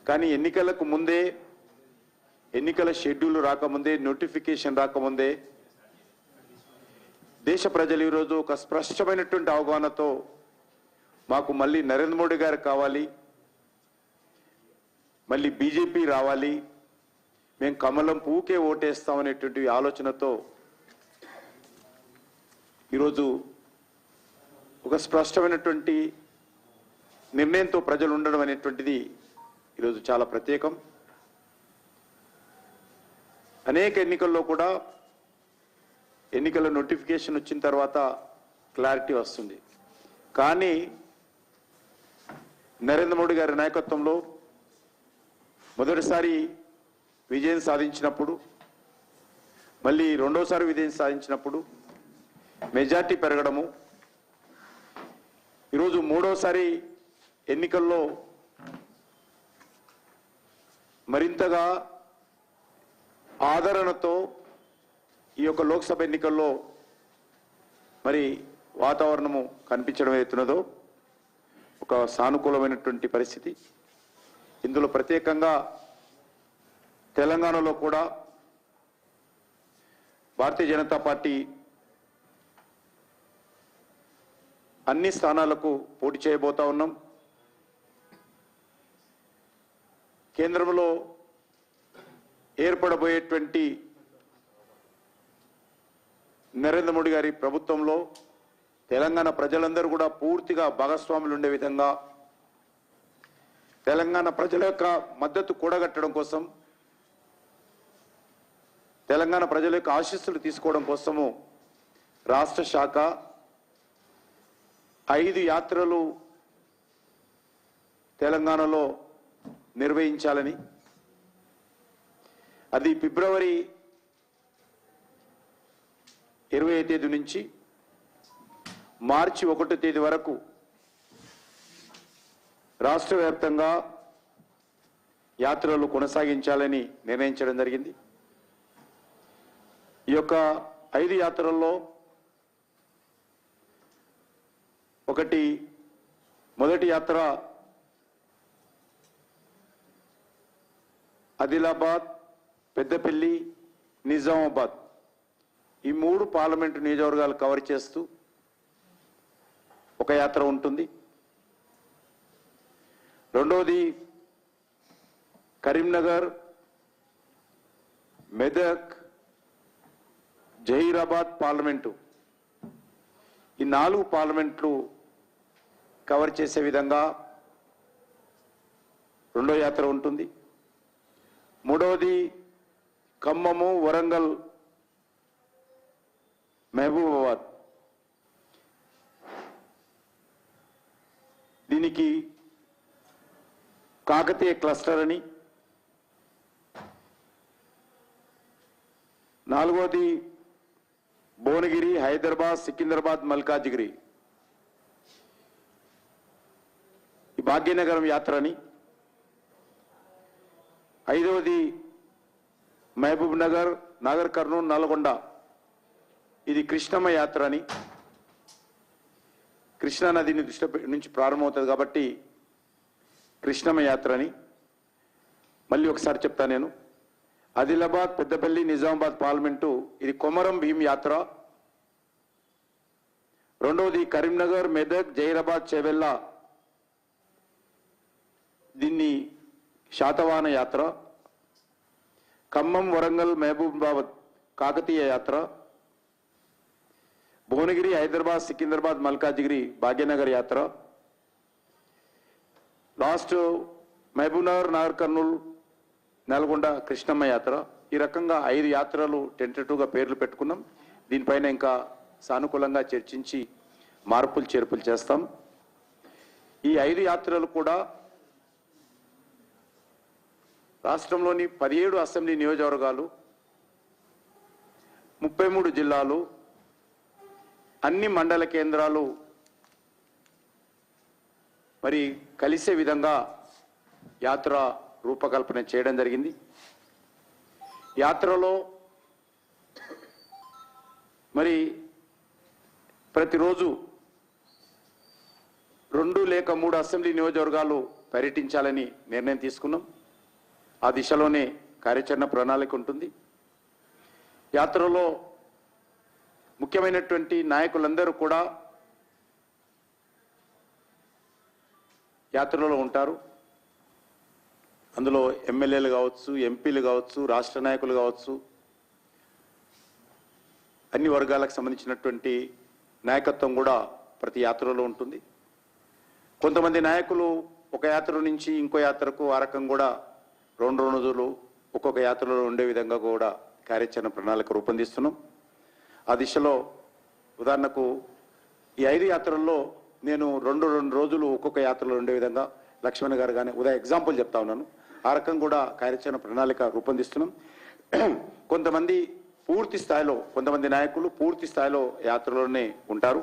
కానీ ఎన్నికలకు ముందే, ఎన్నికల షెడ్యూల్ రాకముందే, నోటిఫికేషన్ రాకముందే దేశ ప్రజలు ఈరోజు ఒక స్పష్టమైనటువంటి అవగాహనతో మాకు మళ్ళీ నరేంద్ర మోడీ గారు కావాలి, మళ్ళీ బీజేపీ రావాలి, మేము కమలం పువ్వుకే ఓటేస్తామనేటువంటి ఆలోచనతో ఈరోజు ఒక స్పష్టమైనటువంటి నిర్ణయంతో ప్రజలు ఉండడం అనేటువంటిది ఈరోజు చాలా ప్రత్యేకం. అనేక ఎన్నికల్లో కూడా ఎన్నికల నోటిఫికేషన్ వచ్చిన తర్వాత క్లారిటీ వస్తుంది. కానీ నరేంద్ర మోడీ గారి నాయకత్వంలో మొదటిసారి విజయం సాధించినప్పుడు, మళ్ళీ రెండోసారి విజయం సాధించినప్పుడు మెజార్టీ పెరగడము, ఈరోజు మూడోసారి ఎన్నికల్లో మరింతగా ఆదరణతో ఈ యొక్క లోక్సభ ఎన్నికల్లో మరి వాతావరణము కనిపించడం ఏతున్నదో ఒక సానుకూలమైనటువంటి పరిస్థితి. ఇందులో ప్రత్యేకంగా తెలంగాణలో కూడా భారతీయ జనతా పార్టీ అన్ని స్థానాలకు పోటీ చేయబోతా ఉన్నాం. కేంద్రంలో ఏర్పడబోయేటువంటి నరేంద్ర మోడీ గారి ప్రభుత్వంలో తెలంగాణ ప్రజలందరూ కూడా పూర్తిగా భాగస్వాములు ఉండే విధంగా, తెలంగాణ ప్రజల యొక్క మద్దతు కూడగట్టడం కోసం, తెలంగాణ ప్రజల యొక్క ఆశీస్సులు తీసుకోవడం కోసము రాష్ట్ర శాఖ 5 యాత్రలు తెలంగాణలో నిర్వహించాలని, అది ఫిబ్రవరి 20వ తేదీ నుంచి మార్చి 1వ తేదీ వరకు రాష్ట్ర వ్యాప్తంగా యాత్రలు కొనసాగించాలని నిర్ణయించడం జరిగింది. ఈ యొక్క 5 యాత్రల్లో మొదటి యాత్ర ఆదిలాబాద్, పెద్దపల్లి, నిజామాబాద్ ఈ 3 పార్లమెంటు నియోజకవర్గాలు కవర్ చేస్తూ ఒక యాత్ర ఉంటుంది. రెండోది కరీంనగర్, మెదక్, జహీరాబాద్ పార్లమెంటు ఈ 4 పార్లమెంట్లు కవర్ చేసే విధంగా రెండో యాత్ర ఉంటుంది. మూడవది ఖమ్మము, వరంగల్, మహబూబాబాద్ దీనికి కాకతీయ క్లస్టర్ అని. నాలుగవది భువనగిరి, హైదరాబాద్, సికింద్రాబాద్, మల్కాజిగిరి ఈ భాగ్యనగరం యాత్ర అని. ఐదవది మహబూబ్ నగర్, నాగర్ కర్నూలు, నల్గొండ ఇది కృష్ణమ్మ యాత్ర అని. కృష్ణా నది నుంచి ప్రారంభమవుతుంది కాబట్టి కృష్ణమ్మ యాత్ర అని. మళ్ళీ ఒకసారి చెప్తా నేను. ఆదిలాబాద్, పెద్దపల్లి, నిజామాబాద్ పార్లమెంటు ఇది కొమరం భీం యాత్ర. రెండవది కరీంనగర్, మెదక్, జహీరాబాద్, చేవెళ్ళ దీన్ని శాతవాహన యాత్ర. ఖమ్మం, వరంగల్, మహబూబాబాద్ కాకతీయ యాత్ర. భువనగిరి, హైదరాబాద్, సికింద్రాబాద్, మల్కాజిగిరి భాగ్యనగర్ యాత్ర. లాస్ట్ మహబూబ్నగర్, నాగర్ కర్నూలు, నల్గొండ కృష్ణమ్మ యాత్ర. ఈ రకంగా 5 యాత్రలు టెంటేటివ్గా పేర్లు పెట్టుకున్నాం. దీనిపైన ఇంకా సానుకూలంగా చర్చించి మార్పులు చేర్పులు చేస్తాం. ఈ 5 యాత్రలు కూడా రాష్ట్రంలోని 17 అసెంబ్లీ నియోజకవర్గాలు, 33 జిల్లాలు, అన్ని మండల కేంద్రాలు మరి కలిసే విధంగా యాత్ర రూపకల్పన చేయడం జరిగింది. యాత్రలో మరి ప్రతిరోజు 2 లేక 3 అసెంబ్లీ నియోజకవర్గాలు పర్యటించాలని నిర్ణయం తీసుకున్నాం. ఆ దిశలోనే కార్యాచరణ ప్రణాళిక ఉంటుంది. యాత్రలో ముఖ్యమైనటువంటి నాయకులందరూ కూడా యాత్రలో ఉంటారు. అందులో ఎమ్మెల్యేలు కావచ్చు, ఎంపీలు కావచ్చు, రాష్ట్ర నాయకులు కావచ్చు, అన్ని వర్గాలకు సంబంధించినటువంటి నాయకత్వం కూడా ప్రతి యాత్రలో ఉంటుంది. కొంతమంది నాయకులు ఒక యాత్ర నుంచి ఇంకో యాత్రకు ఆ రకం కూడా 2 రోజులు ఒక్కొక్క యాత్రలో ఉండే విధంగా కూడా కార్యాచరణ ప్రణాళిక రూపొందిస్తున్నాం. ఆ దిశలో ఉదాహరణకు ఈ 5 యాత్రల్లో నేను 2 రోజులు ఒక్కొక్క యాత్రలో ఉండే విధంగా లక్ష్మణ్ గారు కానీ ఎగ్జాంపుల్ చెప్తా ఉన్నాను. ఆ రకం కూడా కార్యాచరణ ప్రణాళిక రూపొందిస్తున్నాం. కొంతమంది నాయకులు పూర్తి స్థాయిలో యాత్రలోనే ఉంటారు.